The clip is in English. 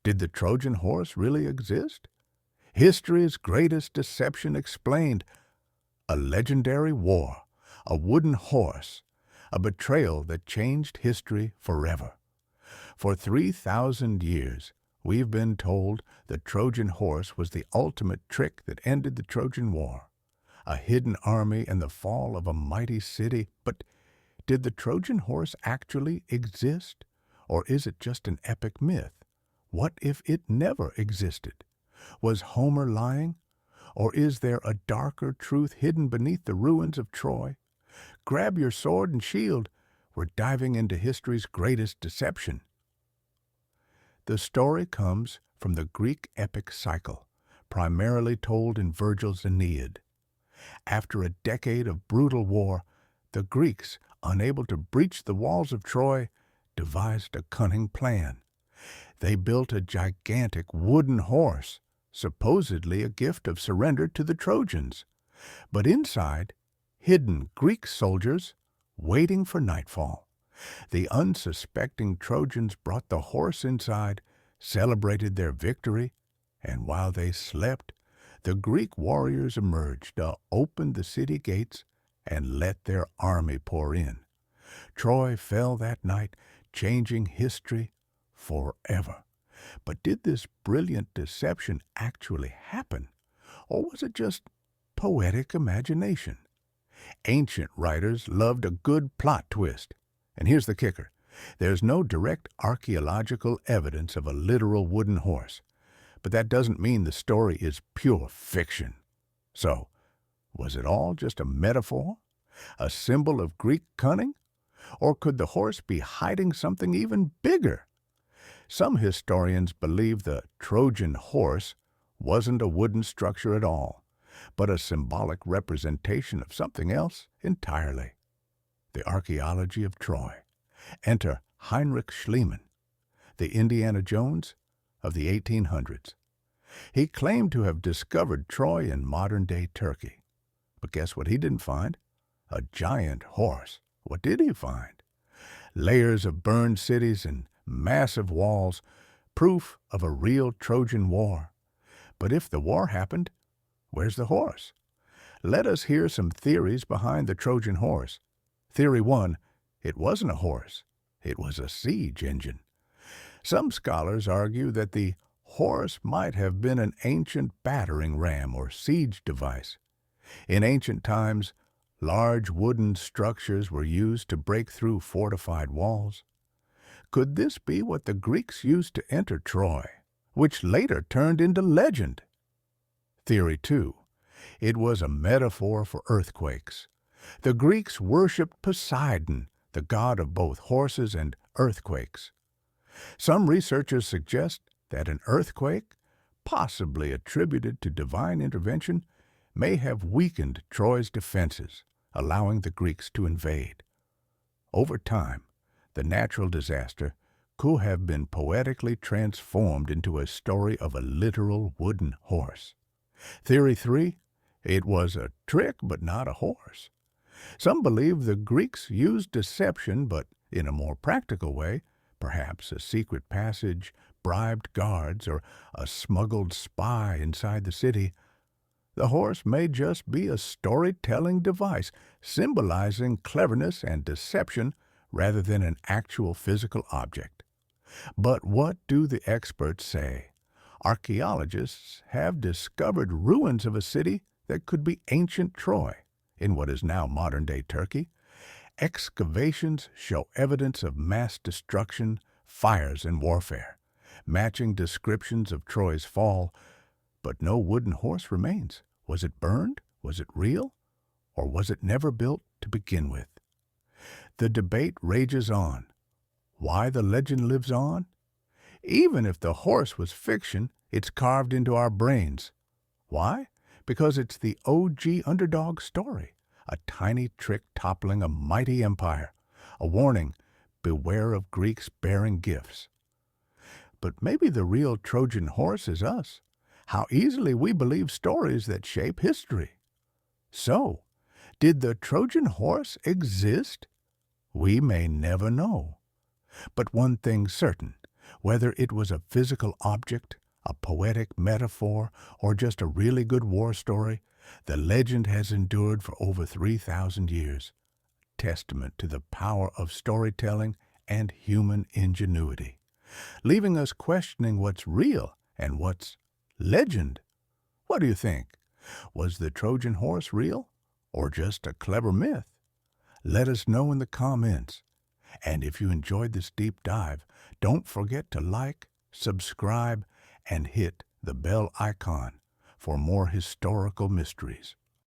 Did the Trojan horse really exist? History's greatest deception explained. A legendary war, a wooden horse, a betrayal that changed history forever. For 3,000 years, we've been told the Trojan horse was the ultimate trick that ended the Trojan War, a hidden army and the fall of a mighty city. But did the Trojan horse actually exist? Or is it just an epic myth? What if it never existed? Was Homer lying? Or is there a darker truth hidden beneath the ruins of Troy? Grab your sword and shield. We're diving into history's greatest deception. The story comes from the Greek epic cycle, primarily told in Virgil's Aeneid. After a decade of brutal war, the Greeks, unable to breach the walls of Troy, devised a cunning plan. They built a gigantic wooden horse, supposedly a gift of surrender to the Trojans. But inside, hidden Greek soldiers waiting for nightfall. The unsuspecting Trojans brought the horse inside, celebrated their victory, and while they slept, the Greek warriors emerged, opened the city gates, and let their army pour in. Troy fell that night, changing history forever. But did this brilliant deception actually happen, or was it just poetic imagination? Ancient writers loved a good plot twist. And here's the kicker. There's no direct archaeological evidence of a literal wooden horse. But that doesn't mean the story is pure fiction. So, was it all just a metaphor? A symbol of Greek cunning? Or could the horse be hiding something even bigger? Some historians believe the Trojan horse wasn't a wooden structure at all, but a symbolic representation of something else entirely. The archaeology of Troy. Enter Heinrich Schliemann, the Indiana Jones of the 1800s. He claimed to have discovered Troy in modern-day Turkey. But guess what he didn't find? A giant horse. What did he find? Layers of burned cities and massive walls, proof of a real Trojan war. But if the war happened, where's the horse? Let us hear some theories behind the Trojan horse. Theory 1, it wasn't a horse. It was a siege engine. Some scholars argue that the horse might have been an ancient battering ram or siege device. In ancient times, large wooden structures were used to break through fortified walls. Could this be what the Greeks used to enter Troy, which later turned into legend? Theory 2. It was a metaphor for earthquakes. The Greeks worshipped Poseidon, the god of both horses and earthquakes. Some researchers suggest that an earthquake, possibly attributed to divine intervention, may have weakened Troy's defenses, allowing the Greeks to invade. Over time, the natural disaster could have been poetically transformed into a story of a literal wooden horse. Theory 3, it was a trick but not a horse. Some believe the Greeks used deception, but in a more practical way, perhaps a secret passage, bribed guards, or a smuggled spy inside the city. The horse may just be a storytelling device, symbolizing cleverness and deception rather than an actual physical object. But what do the experts say? Archaeologists have discovered ruins of a city that could be ancient Troy, in what is now modern-day Turkey. Excavations show evidence of mass destruction, fires, and warfare, matching descriptions of Troy's fall, but no wooden horse remains. Was it burned? Was it real? Or was it never built to begin with? The debate rages on. Why the legend lives on? Even if the horse was fiction, it's carved into our brains. Why? Because it's the OG underdog story, a tiny trick toppling a mighty empire, a warning, beware of Greeks bearing gifts. But maybe the real Trojan horse is us, how easily we believe stories that shape history. So, did the Trojan horse exist? We may never know. But one thing's certain, Whether it was a physical object, a poetic metaphor, or just a really good war story, the legend has endured for over 3,000 years, testament to the power of storytelling and human ingenuity, leaving us questioning what's real and what's legend. What do you think? Was the Trojan horse real or just a clever myth? Let us know in the comments. And if you enjoyed this deep dive, don't forget to like, subscribe, and hit the bell icon for more historical mysteries.